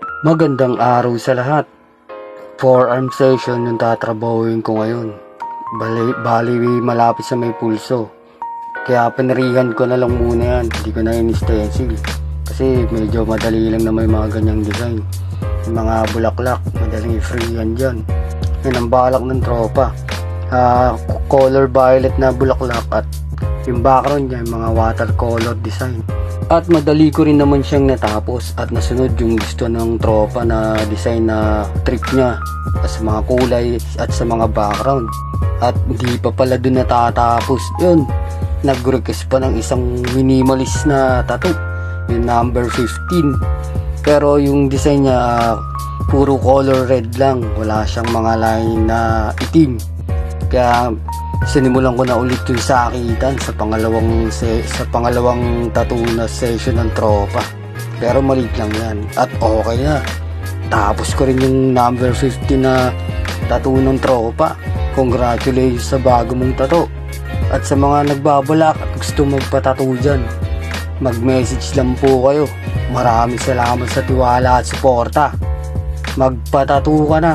Magandang araw sa lahat. Forearm session yung tatrabahuin ko ngayon. Bali malapit sa may pulso. Kaya pinarihan ko na lang muna yan. Hindi ko na in-stencil. Kasi medyo madali lang na may mga ganyang design. Yung mga bulaklak, madaling i-free yan dyan. Yan ang balak ng tropa. Color violet na bulaklak at yung background niya, mga watercolor design. At madali ko rin naman siyang natapos at nasunod yung gusto ng tropa na design na trip niya sa mga kulay at sa mga background. At hindi pa pala dun natatapos. Yun, nag-request pa ng isang minimalist na tattoo, yung number 15. Pero yung design niya puro color red lang, wala siyang mga line na itim. Kaya sinimulan ko na ulit yung sakitan sa pangalawang tattoo na session ng tropa. Pero maliit lang yan at okay na. Tapos ko rin yung number 50 na tattoo ng tropa. Congratulations sa bago mong tattoo. At sa mga nagbabalak at gusto magpa-tattoo dyan, mag-message lang po kayo. Maraming salamat sa tiwala at suporta. Magpa-tattoo ka na.